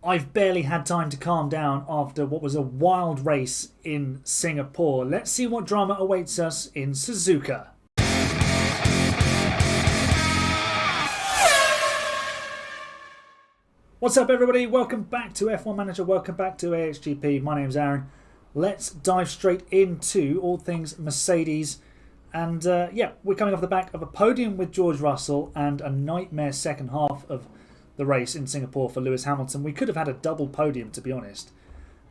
I've barely had time to calm down after what was a wild race in Singapore. Let's see what drama awaits us in Suzuka. What's up, everybody? Welcome back to F1 Manager. Welcome back to AXGP. My name's Aaron. Let's dive straight into all things Mercedes. And we're coming off the back of a podium with George Russell and a nightmare second half of the race in Singapore for Lewis Hamilton. We could have had a double podium, to be honest,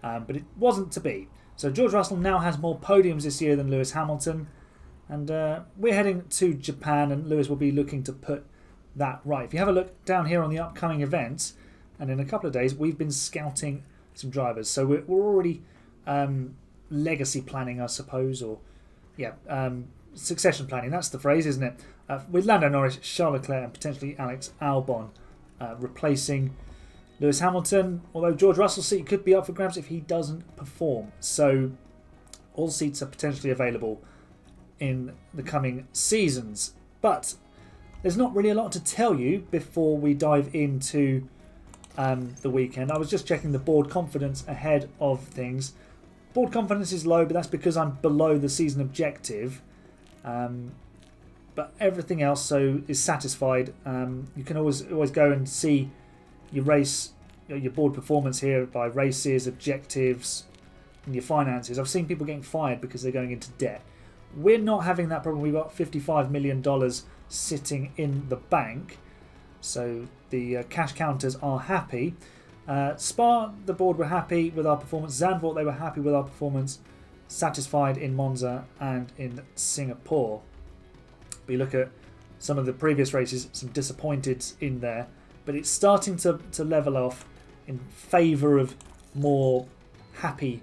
but it wasn't to be. So George Russell now has more podiums this year than Lewis Hamilton, and we're heading to Japan, and Lewis will be looking to put that right. If you have a look down here on the upcoming events, and in a couple of days we've been scouting some drivers, so we're already legacy planning, I suppose, or succession planning, that's the phrase, isn't it? With Lando Norris, Charles Leclerc and potentially Alex Albon replacing Lewis Hamilton, although George Russell's seat could be up for grabs if he doesn't perform. So all seats are potentially available in the coming seasons. But there's not really a lot to tell you before we dive into the weekend. I was just checking the board confidence ahead of things. Board confidence is low, but that's because I'm below the season objective. But everything else is satisfied. You can always go and see your race, your board performance here by races, objectives, and your finances. I've seen people getting fired because they're going into debt. We're not having that problem. We've got $55 million sitting in the bank, so the cash counters are happy. Spa, the board were happy with our performance. Zandvoort, they were happy with our performance. Satisfied in Monza and in Singapore. But you look at some of the previous races, some disappointed in there, but it's starting to level off in favour of more happy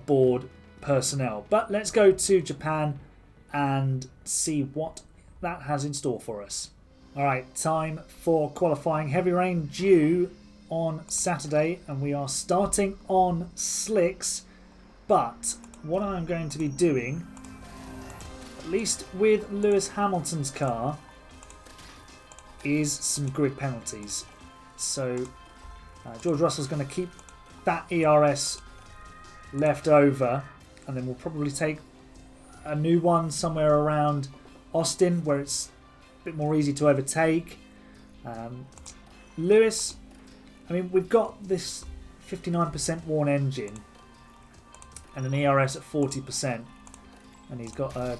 board personnel. But let's go to Japan and see what that has in store for us. Alright, time for qualifying. Heavy rain due on Saturday, and we are starting on slicks, but what I'm going to be doing, at least with Lewis Hamilton's car, is some grid penalties. So George Russell's going to keep that ERS left over, and then we'll probably take a new one somewhere around Austin where it's a bit more easy to overtake. Lewis, I mean, we've got this 59% worn engine and an ERS at 40%, and he's got a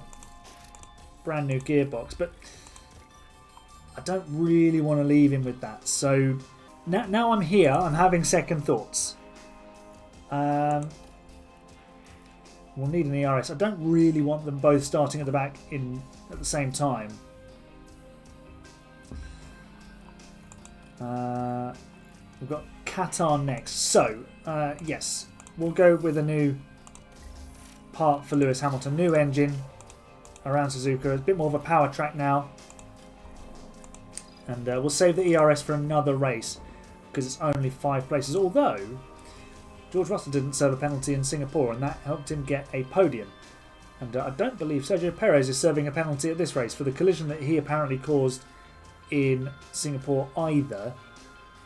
brand new gearbox, but I don't really want to leave him with that. So now I'm here, I'm having second thoughts. We'll need an ERS. I don't really want them both starting at the back at the same time. We've got Qatar next. So, yes, we'll go with a new part for Lewis Hamilton. New engine around Suzuka. A bit more of a power track now. And we'll save the ERS for another race because it's only 5 places. Although, George Russell didn't serve a penalty in Singapore, and that helped him get a podium. And I don't believe Sergio Perez is serving a penalty at this race for the collision that he apparently caused in Singapore either.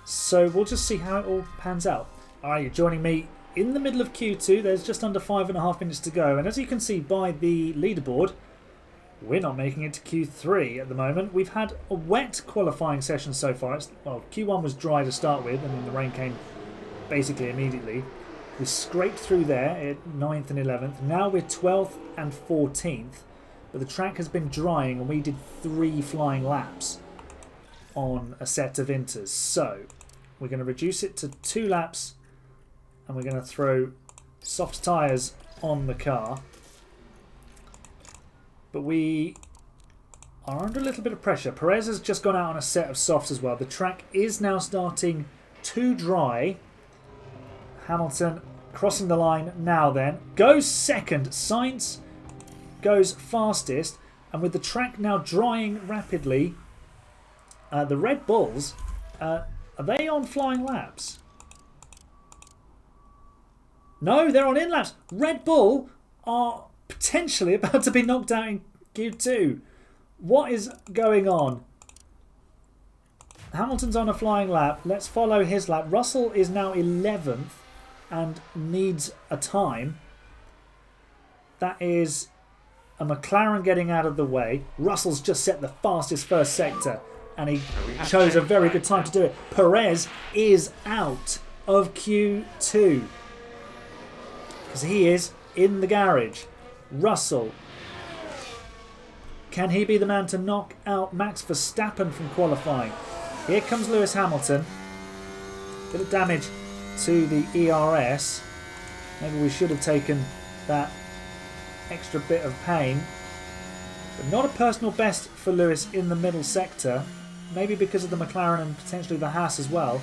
So we'll just see how it all pans out. Alright, you're joining me in the middle of Q2. There's just under 5.5 minutes to go. And as you can see by the leaderboard, we're not making it to Q3 at the moment. We've had a wet qualifying session so far. Q1 was dry to start with, and then the rain came basically immediately. We scraped through there at 9th and 11th. Now we're 12th and 14th. But the track has been drying, and we did 3 flying laps on a set of inters. So we're going to reduce it to 2 laps, and we're going to throw soft tyres on the car. But we are under a little bit of pressure. Perez has just gone out on a set of softs as well. The track is now starting to dry. Hamilton crossing the line now then. Goes second. Sainz goes fastest. And with the track now drying rapidly, the Red Bulls, are they on flying laps? No, they're on in-laps. Red Bull are potentially about to be knocked out in Q2. What is going on? Hamilton's on a flying lap. Let's follow his lap. Russell is now 11th and needs a time. That is a McLaren getting out of the way. Russell's just set the fastest first sector, and he chose a very good time to do it. Perez is out of Q2 because he is in the garage. Russell, can he be the man to knock out Max Verstappen from qualifying? Here comes Lewis Hamilton. Bit of damage to the ERS. Maybe we should have taken that extra bit of pain. But not a personal best for Lewis in the middle sector. Maybe because of the McLaren and potentially the Haas as well.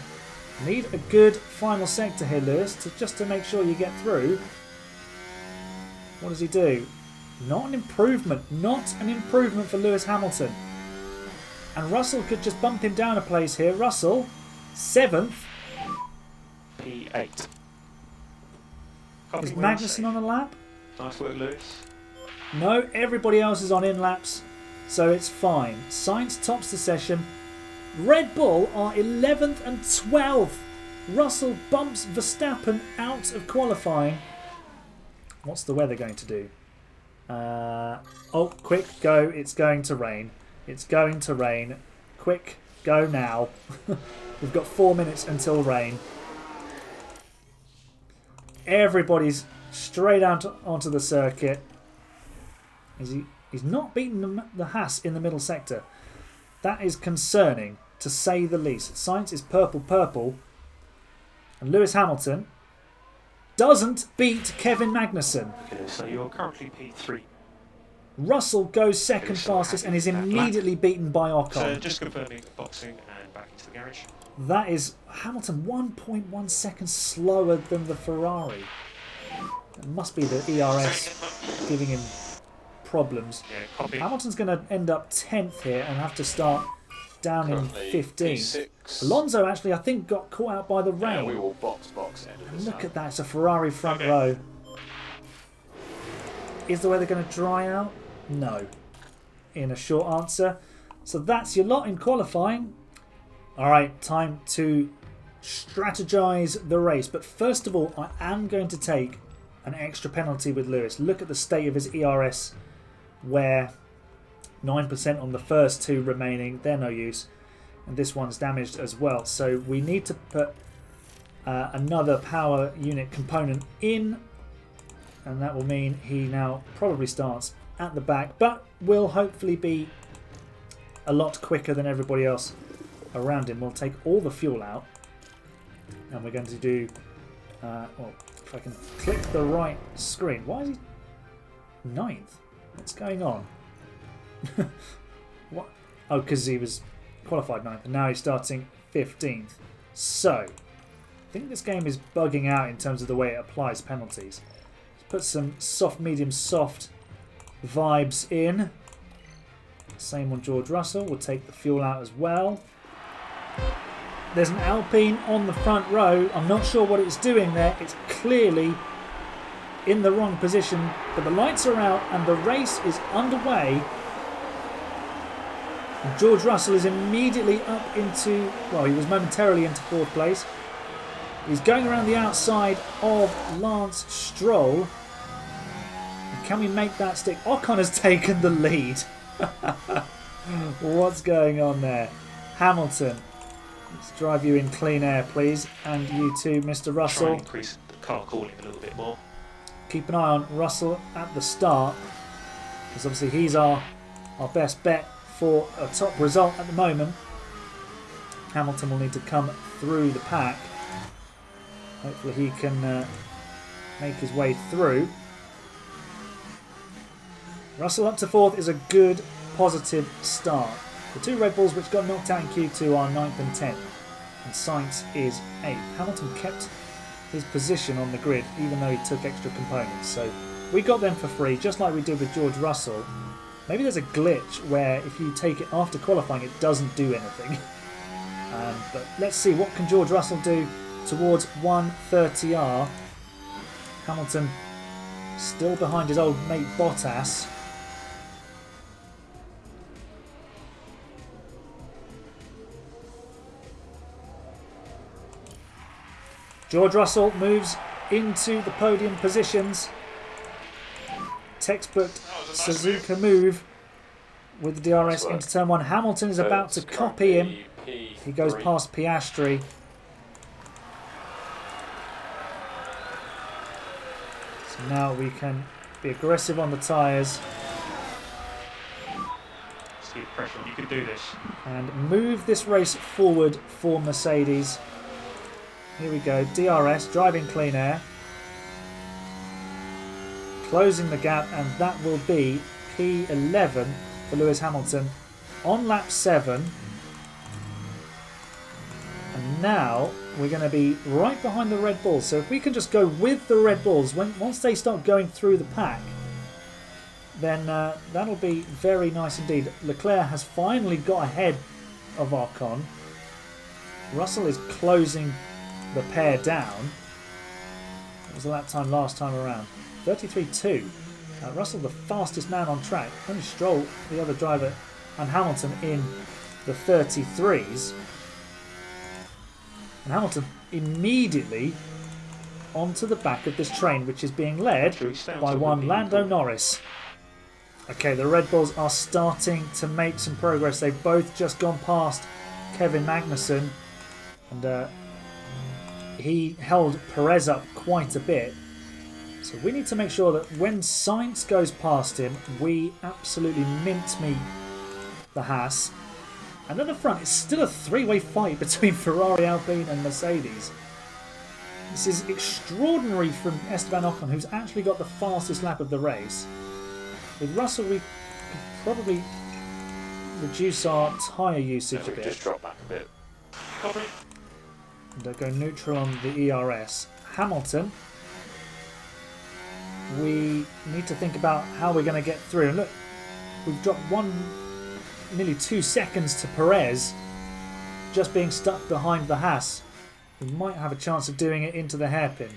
Need a good final sector here, Lewis, just to make sure you get through. What does he do? Not an improvement. Not an improvement for Lewis Hamilton. And Russell could just bump him down a place here. Russell, 7th. P8. Is Magnussen on a lap? Nice work, Lewis. No, everybody else is on in-laps, so it's fine. Sainz tops the session. Red Bull are 11th and 12th. Russell bumps Verstappen out of qualifying. What's the weather going to do? Oh, quick, go. It's going to rain. It's going to rain. Quick, go now. We've got 4 minutes until rain. Everybody's straight out onto the circuit. He's not beaten the Haas in the middle sector. That is concerning, to say the least. Sainz is purple. And Lewis Hamilton doesn't beat Kevin Magnussen. Okay, so you're currently P3. Russell goes second fastest and is immediately beaten by Ocon. So just confirming boxing and back into the garage. That is Hamilton 1.1 seconds slower than the Ferrari. It must be the ERS giving him problems. Yeah, Hamilton's going to end up 10th here and have to start down in 15th. Alonso actually, I think, got caught out by the rain. We will box And look at that, it's a Ferrari front row. Is the weather going to dry out? No. In a short answer. So that's your lot in qualifying. Alright, time to strategize the race. But first of all, I am going to take an extra penalty with Lewis. Look at the state of his ERS, where 9% on the first two remaining. They're no use. And this one's damaged as well. So we need to put another power unit component in. And that will mean he now probably starts at the back, but will hopefully be a lot quicker than everybody else around him. We'll take all the fuel out. And we're going to do... well, if I can click the right screen. Why is he 9th? What's going on? What? Oh, because he was qualified 9th and now he's starting 15th. So, I think this game is bugging out in terms of the way it applies penalties. Let's put some soft, medium, soft vibes in. Same on George Russell. We'll take the fuel out as well. There's an Alpine on the front row. I'm not sure what it's doing there. It's clearly in the wrong position, but the lights are out and the race is underway. And George Russell is immediately up into, well, he was momentarily into 4th place. He's going around the outside of Lance Stroll. And can we make that stick? Ocon has taken the lead. What's going on there? Hamilton. Let's drive you in clean air, please. And you too, Mr. Russell. Try and increase the car cooling a little bit more. Keep an eye on Russell at the start, because obviously he's our best bet for a top result at the moment. Hamilton will need to come through the pack. Hopefully he can make his way through. Russell up to 4th is a good, positive start. The two Red Bulls which got knocked out in Q2 are 9th and 10th, and Sainz is 8th. Hamilton kept his position on the grid even though he took extra components, so we got them for free, just like we did with George Russell. Maybe there's a glitch where if you take it after qualifying it doesn't do anything. But let's see, what can George Russell do towards 130R? Hamilton still behind his old mate Bottas. George Russell moves into the podium positions. Textbook Suzuka move with the DRS into turn 1. Hamilton is about to copy him. He goes past Piastri. So now we can be aggressive on the tyres. Keep pressure. You can do this. And move this race forward for Mercedes. Here we go. DRS, driving clean air. Closing the gap, and that will be P11 for Lewis Hamilton on lap 7. And now we're going to be right behind the Red Bulls. So if we can just go with the Red Bulls, once they start going through the pack, then that'll be very nice indeed. Leclerc has finally got ahead of Ocon. Russell is closing the pair down. What was the lap time last time around? 33.2. Russell, the fastest man on track. Only Stroll, the other driver, and Hamilton in the 33s. And Hamilton immediately onto the back of this train, which is being led by one Lando Norris. Okay, the Red Bulls are starting to make some progress. They've both just gone past Kevin Magnussen, and he held Perez up quite a bit. So we need to make sure that when Sainz goes past him, we absolutely mincemeat the Haas. And at the front, it's still a three-way fight between Ferrari, Alpine and Mercedes. This is extraordinary from Esteban Ocon, who's actually got the fastest lap of the race. With Russell, we could probably reduce our tyre usage a bit. Just drop back a bit. Copy. And go neutral on the ERS. Hamilton, we need to think about how we're going to get through. And look, we've dropped nearly 2 seconds to Perez, just being stuck behind the Haas. We might have a chance of doing it into the hairpin.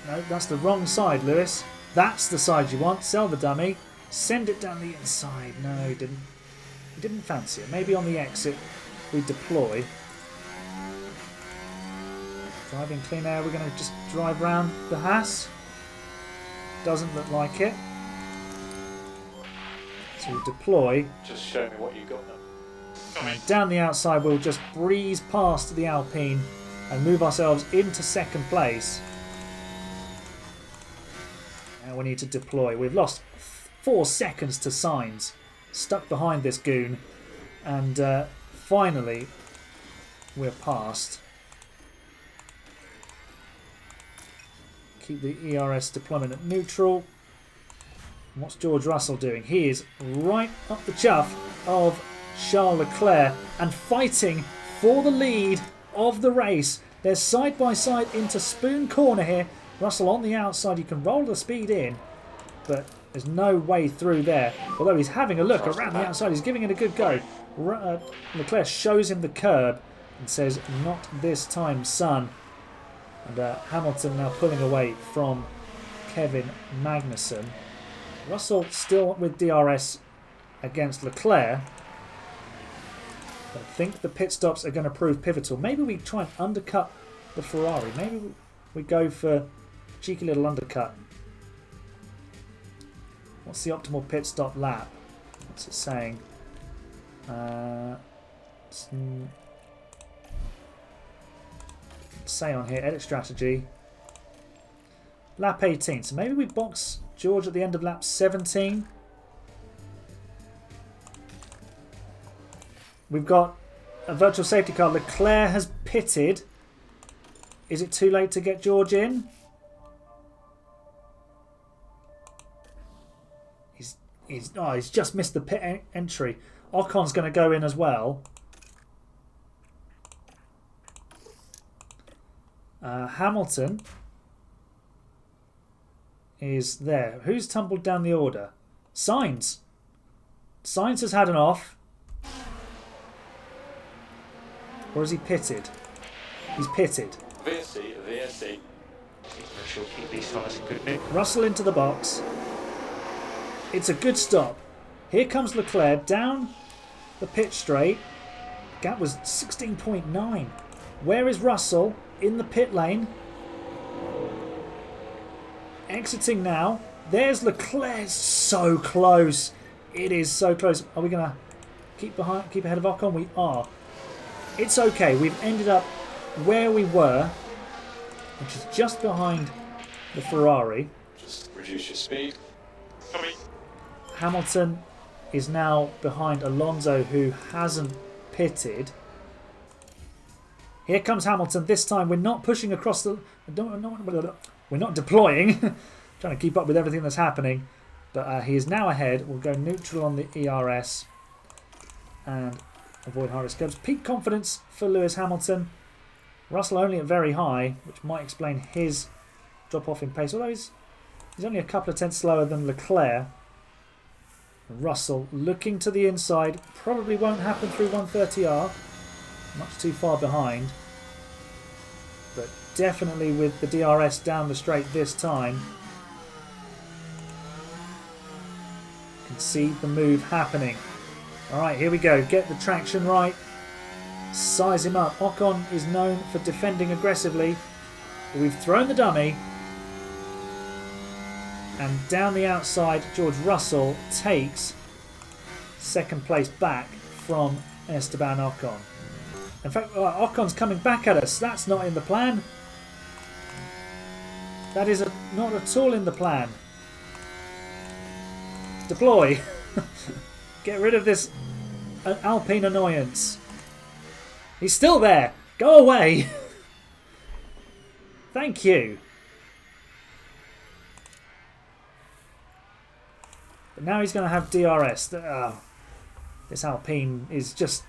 No, that's the wrong side, Lewis. That's the side you want. Sell the dummy. Send it down the inside. No, he didn't. He didn't fancy it. Maybe on the exit we deploy. Driving clean air. We're going to just drive round the Haas. Doesn't look like it. So we deploy. Just show me what you got now. And down the outside we'll just breeze past the Alpine and move ourselves into second place. Now we need to deploy. We've lost 4 seconds to Sainz. Stuck behind this goon. And finally we're past. Keep the ERS deployment at neutral. And what's George Russell doing? He is right up the chuff of Charles Leclerc and fighting for the lead of the race. They're side by side into Spoon Corner here. Russell on the outside. You can roll the speed in, but there's no way through there. Although he's having a look around the outside. He's giving it a good go. Leclerc shows him the curb and says, "Not this time, son." And Hamilton now pulling away from Kevin Magnussen. Russell still with DRS against Leclerc. I think the pit stops are going to prove pivotal. Maybe we try and undercut the Ferrari. Maybe we go for a cheeky little undercut. What's the optimal pit stop lap? What's it saying? Say on here, edit strategy. Lap 18. So maybe we box George at the end of lap 17. We've got a virtual safety car. Leclerc has pitted. Is it too late to get George in? He's just missed the pit entry. Ocon's going to go in as well. Hamilton is there. Who's tumbled down the order? Sainz. Sainz has had an off. Or is he pitted? He's pitted. VSC. Keep these tyres in good nick. Russell into the box. It's a good stop. Here comes Leclerc down the pit straight. Gap was 16.9. Where is Russell? in the pit lane. Exiting now. There's Leclerc. So close. It is so close. Are we going to keep ahead of Ocon? We are. It's okay. We've ended up where we were, which is just behind the Ferrari. Just reduce your speed. Coming. Hamilton is now behind Alonso, who hasn't pitted. Here comes Hamilton. This time we're not pushing across the... We're not deploying. Trying to keep up with everything that's happening. But he is now ahead. We'll go neutral on the ERS. And avoid high risk curves. Peak confidence for Lewis Hamilton. Russell only at very high, which might explain his drop off in pace. Although he's only a couple of tenths slower than Leclerc. Russell looking to the inside. Probably won't happen through 130R. Much too far behind. But definitely with the DRS down the straight this time. Can see the move happening. Alright, here we go. Get the traction right. Size him up. Ocon is known for defending aggressively. But we've thrown the dummy. And down the outside, George Russell takes second place back from Esteban Ocon. In fact, Ocon's coming back at us. That's not in the plan. That is not at all in the plan. Deploy. Get rid of this Alpine annoyance. He's still there. Go away. Thank you. But now he's going to have DRS. This Alpine is just...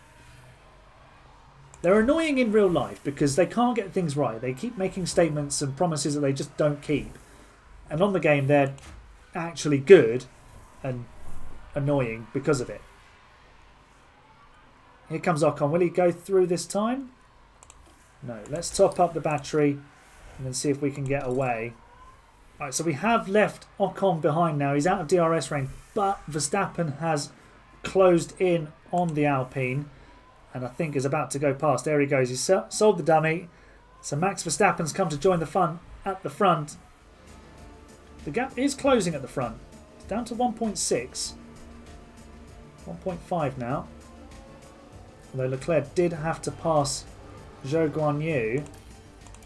They're annoying in real life because they can't get things right. They keep making statements and promises that they just don't keep. And on the game, they're actually good and annoying because of it. Here comes Ocon. Will he go through this time? No. Let's top up the battery and then see if we can get away. Alright, so we have left Ocon behind now. He's out of DRS range, but Verstappen has closed in on the Alpine and I think is about to go past. There he goes. He sold the dummy. So Max Verstappen's come to join the fun at the front. The gap is closing at the front. It's down to 1.6. 1.5 now. Although Leclerc did have to pass Zhou Guanyu.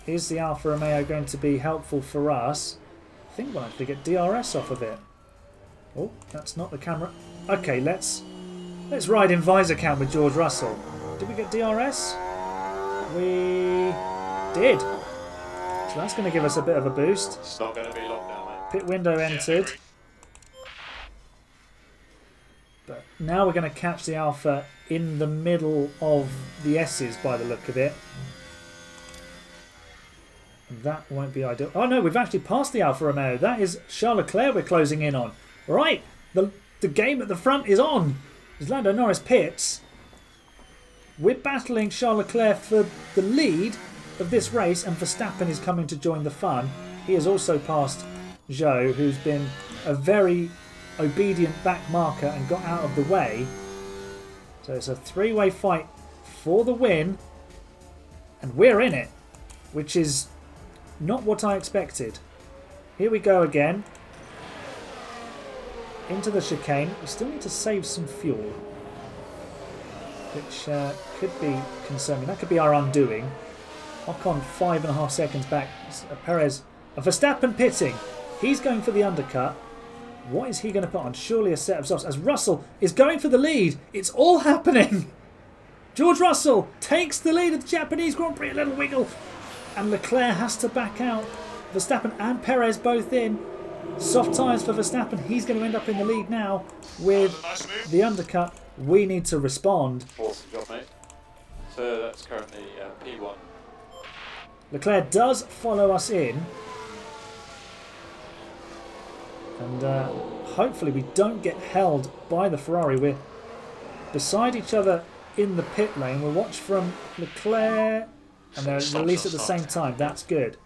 Is the Alfa Romeo going to be helpful for us? I think we'll actually get DRS off of it. Oh, that's not the camera. Okay, let's ride in visor cam with George Russell. Did we get DRS? We did. So that's going to give us a bit of a boost. It's not going to be locked down, mate. Pit window entered. But now we're going to catch the Alpha in the middle of the S's by the look of it. And that won't be ideal. Oh no, we've actually passed the Alfa Romeo. That is Charles Leclerc we're closing in on. Right, the game at the front is on. As Lando Norris pits, we're battling Charles Leclerc for the lead of this race, and Verstappen is coming to join the fun. He has also passed Zhou, who's been a very obedient back marker and got out of the way. So it's a three-way fight for the win, and we're in it, which is not what I expected. Here we go again. Into the chicane. We still need to save some fuel, which could be concerning. That could be our undoing. Ocon 5.5 seconds back. Perez, Verstappen pitting. He's going for the undercut. What is he going to put on? Surely a set of softs. As Russell is going for the lead. It's all happening. George Russell takes the lead of the Japanese Grand Prix. A little wiggle. And Leclerc has to back out. Verstappen and Perez both in. Soft tyres for Verstappen. He's going to end up in the lead now with the undercut. We need to respond. Awesome job, mate. So that's currently P1. Leclerc does follow us in. And hopefully we don't get held by the Ferrari. We're beside each other in the pit lane. We'll watch from Leclerc. And they're released at the same time. That's good.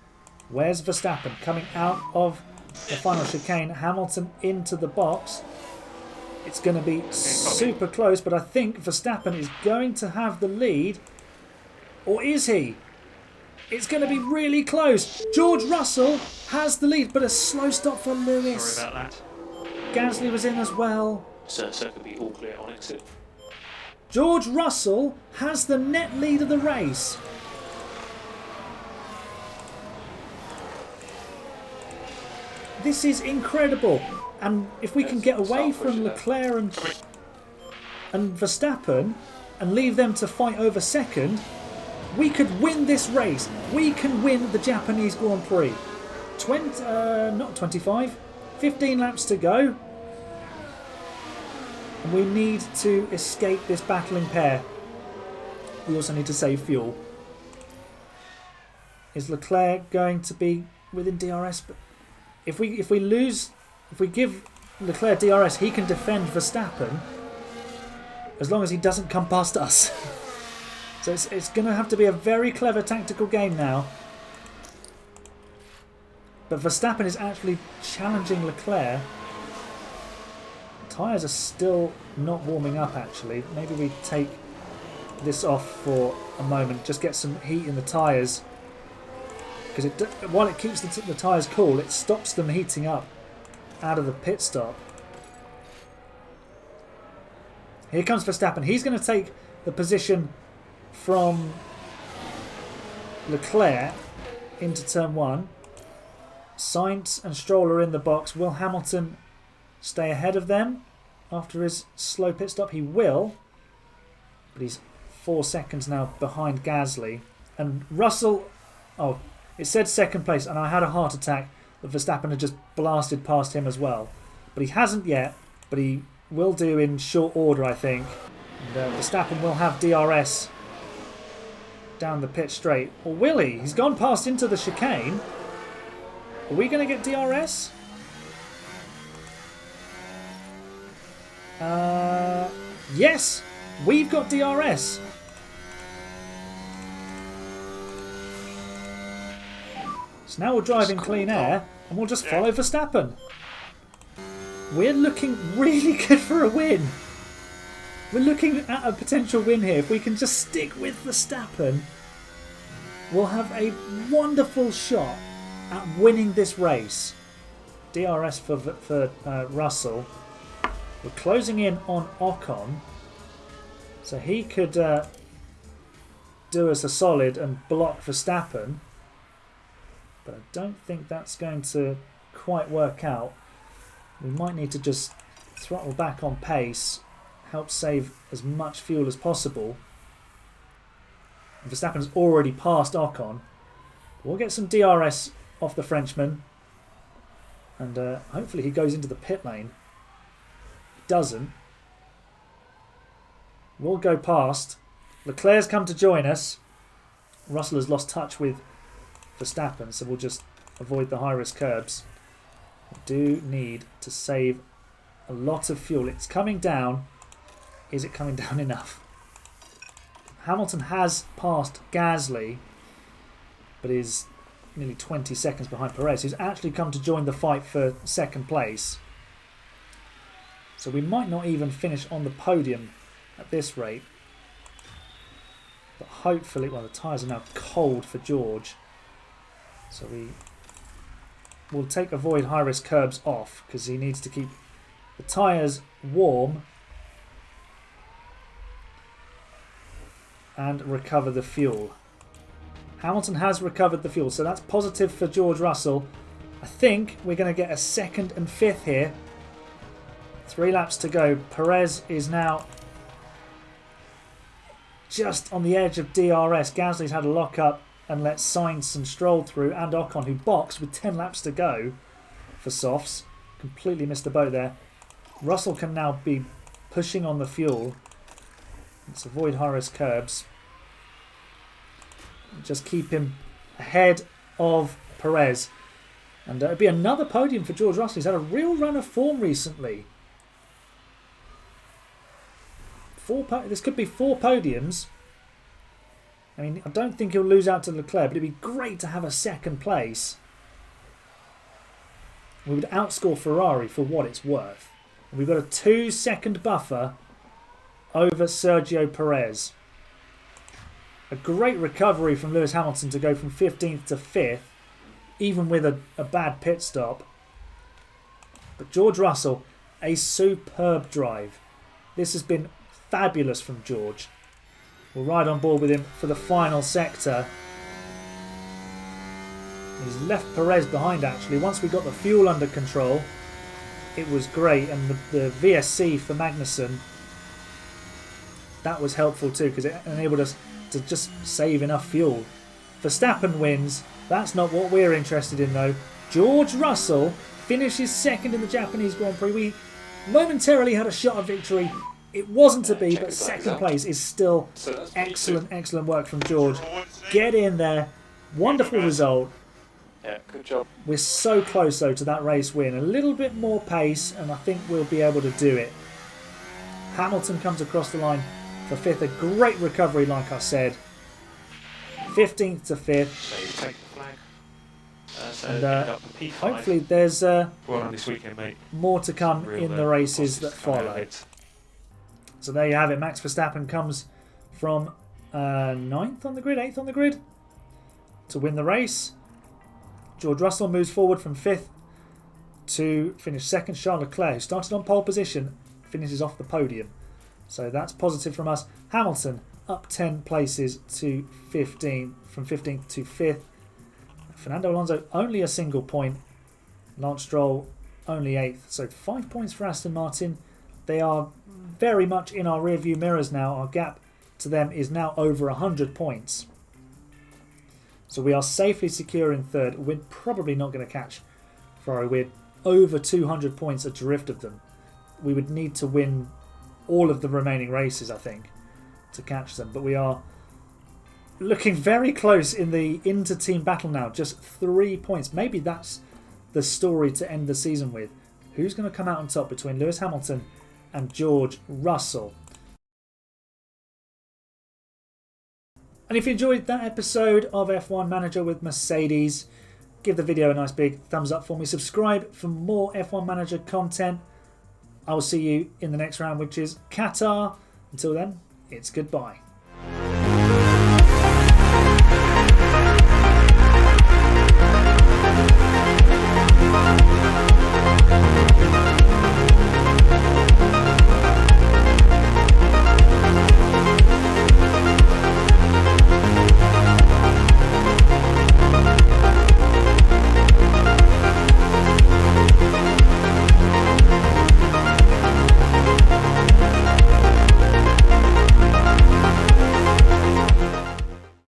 Where's Verstappen? Coming out of the final chicane. Hamilton into the box. It's going to be super close, but I think Verstappen is going to have the lead. Or is he? It's going to be really close. George Russell has the lead, but a slow stop for Lewis. Sorry about that. Gasly was in as well. So could be all clear on exit. George Russell has the net lead of the race. This is incredible. And if we can get away from Leclerc and Verstappen and leave them to fight over second, we could win this race. We can win the Japanese Grand Prix. 15 laps to go. And we need to escape this battling pair. We also need to save fuel. Is Leclerc going to be within DRS? But if we give Leclerc DRS, he can defend Verstappen as long as he doesn't come past us. So it's going to have to be a very clever tactical game now. But Verstappen is actually challenging Leclerc. Tyres are still not warming up actually. Maybe we take this off for a moment, just get some heat in the tyres. Because while it keeps the tyres cool, it stops them heating up out of the pit stop. Here comes Verstappen. He's going to take the position from Leclerc into turn 1. Sainz and Stroll are in the box. Will Hamilton stay ahead of them after his slow pit stop? He will, but he's 4 seconds now behind Gasly. And Russell, oh, it said second place, and I had a heart attack that Verstappen had just blasted past him as well. But he hasn't yet, but he will do in short order, I think. And Verstappen will have DRS down the pit straight. Or will he? He's gone past into the chicane. Are we going to get DRS? Yes, we've got DRS. So now we're driving clean air and we'll just follow Verstappen. We're looking really good for a win. We're looking at a potential win here. If we can just stick with Verstappen, we'll have a wonderful shot at winning this race. DRS for Russell. We're closing in on Ocon, so he could do us a solid and block Verstappen, but I don't think that's going to quite work out. We might need to just throttle back on pace, help save as much fuel as possible. And Verstappen's already passed Ocon. We'll get some DRS off the Frenchman, and hopefully he goes into the pit lane. Doesn't. We'll go past. Leclerc's come to join us. Russell has lost touch with Verstappen, so we'll just avoid the high-risk curbs. We do need to save a lot of fuel. It's coming down. Is it coming down enough? Hamilton has passed Gasly, but is nearly 20 seconds behind Perez, who's actually come to join the fight for second place. So we might not even finish on the podium at this rate. But hopefully, well, the tyres are now cold for George. So we'll take avoid high-risk curbs off because he needs to keep the tyres warm and recover the fuel. Hamilton has recovered the fuel, so that's positive for George Russell. I think we're going to get a 2nd and 5th here. 3 laps to go. Perez is now just on the edge of DRS. Gasly's had a lock-up and let Sainz and Stroll through, and Ocon, who boxed with 10 laps to go for softs. Completely missed the boat there. Russell can now be pushing on the fuel. Let's avoid high-risk curbs. Just keep him ahead of Perez. And it'll be another podium for George Russell. He's had a real run of form recently. This could be 4 podiums. I mean, I don't think he'll lose out to Leclerc, but it'd be great to have a 2nd place. We would outscore Ferrari for what it's worth. And we've got a 2-second buffer over Sergio Perez. A great recovery from Lewis Hamilton to go from 15th to 5th, even with a bad pit stop. But George Russell, a superb drive. This has been fabulous from George. We'll ride on board with him for the final sector. He's left Perez behind actually. Once we got the fuel under control, it was great. And the VSC for Magnussen, that was helpful too because it enabled us to just save enough fuel. Verstappen wins. That's not what we're interested in though. George Russell finishes second in the Japanese Grand Prix. We momentarily had a shot of victory. It wasn't to be, but second place is still excellent work from George. Get in there. Wonderful result. Yeah, good job. We're so close though to that race win. A little bit more pace and I think we'll be able to do it. Hamilton comes across the line for 5th. A great recovery like I said. 15th to 5th. So you take the flag. So And up to P5. hopefully there's Well on this weekend, mate. more to come Real, in the races that positives coming out of follow. it. So there you have it. Max Verstappen comes from 9th on the grid, 8th on the grid to win the race. George Russell moves forward from 5th to finish 2nd. Charles Leclerc, who started on pole position, finishes off the podium. So that's positive from us. Hamilton up 10 places to 15, from 15th to 5th. Fernando Alonso only a single point. Lance Stroll only 8th. So 5 points for Aston Martin. They are very much in our rearview mirrors now. Our gap to them is now over 100 points. So we are safely secure in 3rd. We're probably not going to catch Ferrari. We're over 200 points adrift of them. We would need to win all of the remaining races, I think, to catch them. But we are looking very close in the inter-team battle now. Just 3 points. Maybe that's the story to end the season with. Who's going to come out on top between Lewis Hamilton and George Russell? And if you enjoyed that episode of F1 Manager with Mercedes, give the video a nice big thumbs up for me. Subscribe for more F1 Manager content. I will see you in the next round, which is Qatar. Until then, it's goodbye.